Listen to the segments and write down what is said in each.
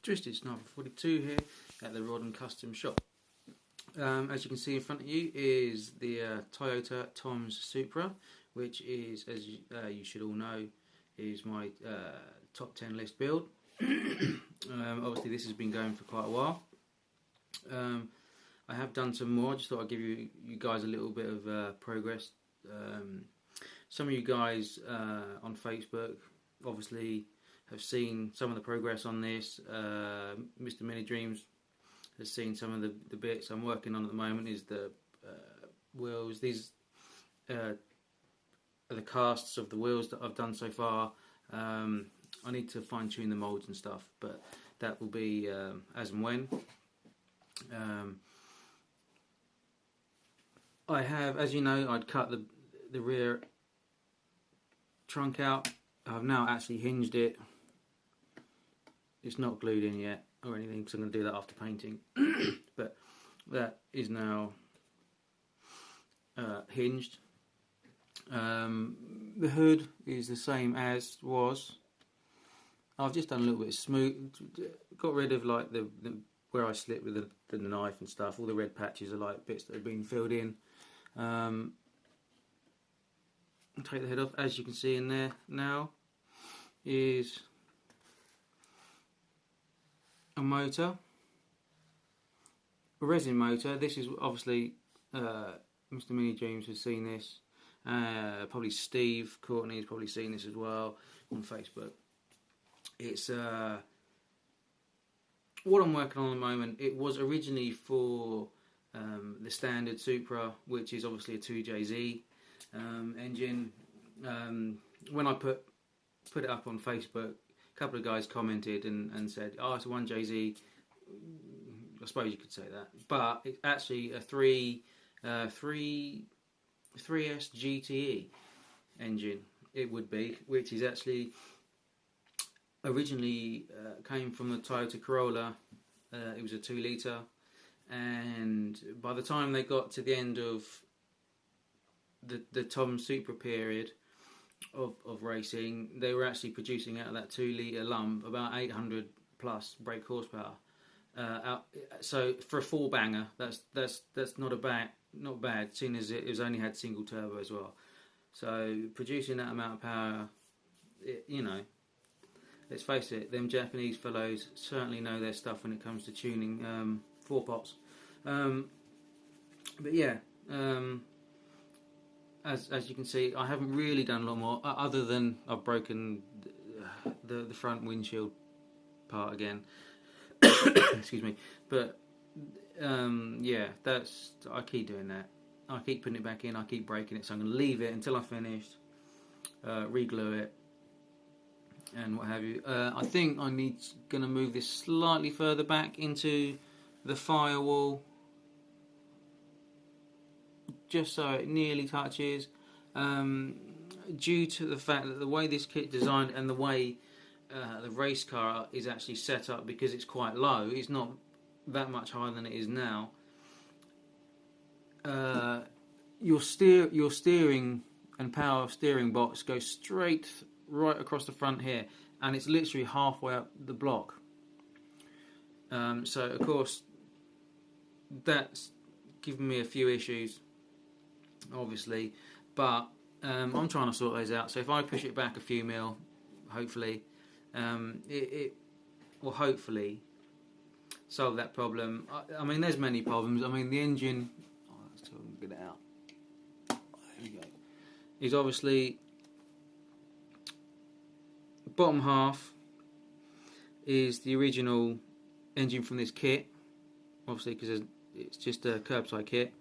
Twisted Sniper 42 here at the Rod and Custom shop. As you can see in front of you is the Toyota Tom's Supra, which is, as you should all know, is my top 10 list build. Obviously this has been going for quite a while. I have done some more. I just thought I'd give you guys a little bit of progress. Some of you guys on Facebook obviously have seen some of the progress on this. Mr. Mini Dreams has seen some of the bits I'm working on at the moment. Is the wheels. These are the casts of the wheels that I've done so far. I need to fine tune the moulds and stuff, but that will be as and when. I have, as you know, I'd cut the rear trunk out. I've now actually hinged it. It's not glued in yet or anything, because I'm going to do that after painting. But that is now hinged. The hood is the same as was. I've just done a little bit of smooth, got rid of like the where I slipped with the knife and stuff. All the red patches are like bits that have been filled in. Take the head off. As you can see in there now is a motor, a resin motor. This is obviously Mr. Mini Dreams has seen this. Probably Steve Courtney has probably seen this as well on Facebook. It's what I'm working on at the moment. It was originally for the standard Supra, which is obviously a 2JZ engine. When I put it up on Facebook, a couple of guys commented and said, "Oh, it's a 1JZ." I suppose you could say that, but it's actually a 3S GTE engine. It would be, which is actually originally came from the Toyota Corolla. It was a 2 litre, and by the time they got to the end of the Tom Supra period of racing, they were actually producing out of that 2 litre lump about 800 plus brake horsepower. So for a 4-banger, that's not bad, seeing as it was only had single turbo as well. So producing that amount of power, you know, let's face it, them Japanese fellows certainly know their stuff when it comes to tuning 4-pots. But yeah, as you can see, I haven't really done a lot more, other than I've broken the front windshield part again. Excuse me. But yeah, I keep doing that. I keep putting it back in, I keep breaking it, so I'm going to leave it until I've finished, re-glue it and what have you. I think I'm going to move this slightly further back into the firewall, just so it nearly touches, due to the fact that the way this kit is designed and the way the race car is actually set up, because it's quite low, it's not that much higher than it is now. Your steering and power steering box goes straight right across the front here, and it's literally halfway up the block. So of course that's given me a few issues, obviously, but I'm trying to sort those out. So if I push it back a few mil, hopefully it will hopefully solve that problem. I mean, there's many problems. I mean, the engine, let's get it out. There we go. Is obviously bottom half is the original engine from this kit, obviously, because it's just a curbside kit.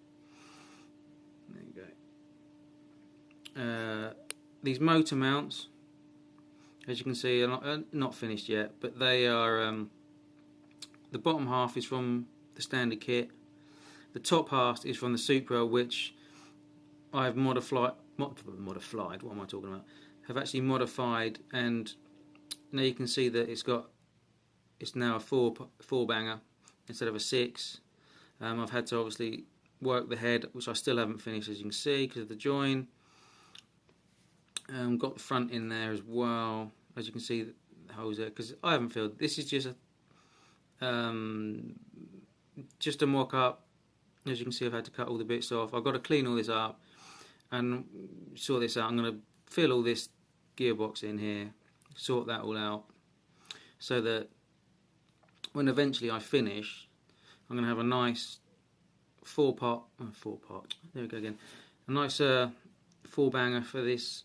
There you go. These motor mounts, as you can see, are not finished yet, but they are. The bottom half is from the standard kit. The top half is from the Supra, which I've modified. What am I talking about? Have actually modified, and now you can see that it's now a 4-banger instead of a 6. I've had to obviously work the head, which I still haven't finished, as you can see, because of the join. Got the front in there as well, as you can see, the holes there, because I haven't filled. This is just Just a mock up. As you can see, I've had to cut all the bits off. I've got to clean all this up and sort this out. I'm going to fill all this gearbox in here, sort that all out, so that when eventually I finish, I'm going to have a nice four pot. There we go again. A nice four banger for this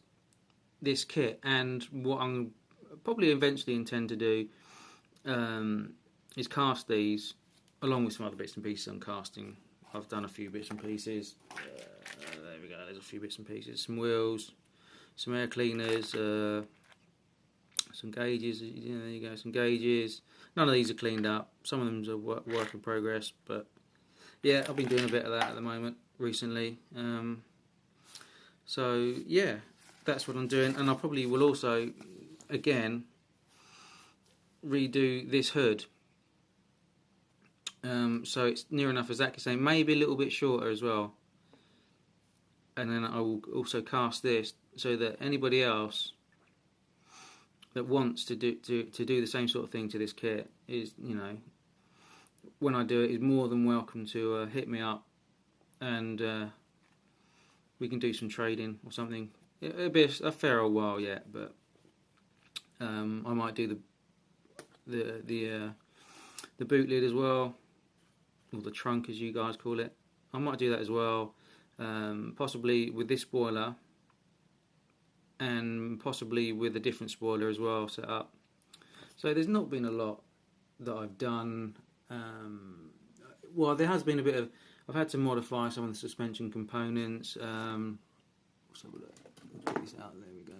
kit. And what I'm probably eventually intend to do is cast these along with some other bits and pieces I'm casting. I've done a few bits and pieces. There we go. There's a few bits and pieces. Some wheels, some air cleaners, some gauges. There you go. Some gauges. None of these are cleaned up. Some of them are work in progress. But yeah, I've been doing a bit of that at the moment recently. So yeah, that's what I'm doing. And I probably will also, again, redo this hood. So it's near enough exactly the same, maybe a little bit shorter as well. And then I will also cast this so that anybody else that wants to do the same sort of thing to this kit is, you know, when I do it, is more than welcome to hit me up, and we can do some trading or something. It'll be a fair old while yet, but I might do the boot lid as well, or the trunk as you guys call it. I might do that as well, possibly with this spoiler, and possibly with a different spoiler as well set up. So there's not been a lot that I've done. Well, there has been a bit of. I've had to modify some of the suspension components. Let's have a look. Let's get this out. There we go.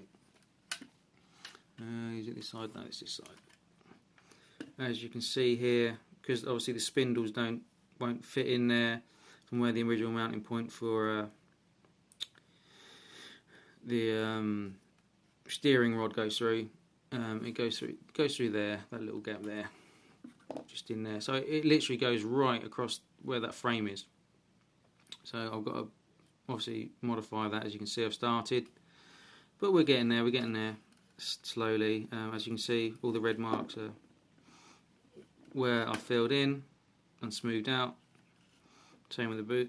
Is it this side? No, it's this side. As you can see here, because obviously the spindles won't fit in there from where the original mounting point for the steering rod goes through. It goes through there, that little gap there, just in there. So it literally goes right across where that frame is. So I've got to obviously modify that. As you can see, I've started, but we're getting there slowly. As you can see, all the red marks are where I filled in and smoothed out. Same with the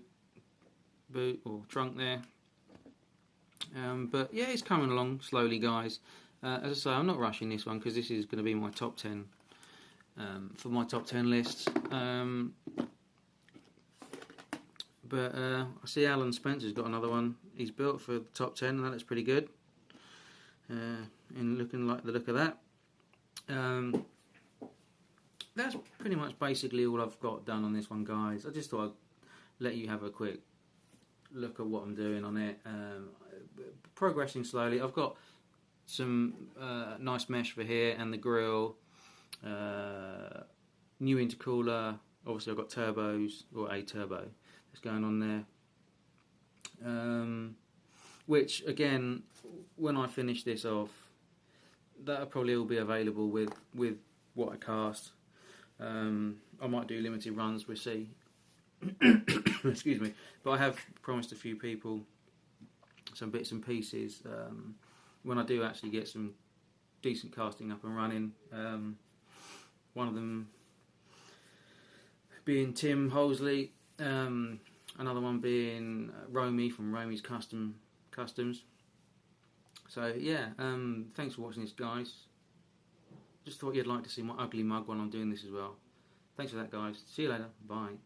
boot or trunk there. But yeah, it's coming along slowly, guys. As I say, I'm not rushing this one because this is going to be my top 10 for my top 10 lists. But I see Alan Spencer's got another one he's built for the top 10, and that looks pretty good. In looking like the look of that. That's pretty much basically all I've got done on this one, guys. I just thought I'd let you have a quick look at what I'm doing on it. Progressing slowly. I've got some nice mesh for here and the grill. New intercooler. Obviously I've got turbos, or a turbo that's going on there. Which again, when I finish this off, that'll probably all be available with what I cast. I might do limited runs, we'll see. Excuse me. But I have promised a few people some bits and pieces when I do actually get some decent casting up and running. One of them being Tim Holsley, another one being Romy from Romy's Customs. So yeah, thanks for watching this, guys. Just thought you'd like to see my ugly mug while I'm doing this as well. Thanks for that, guys. See you later. Bye.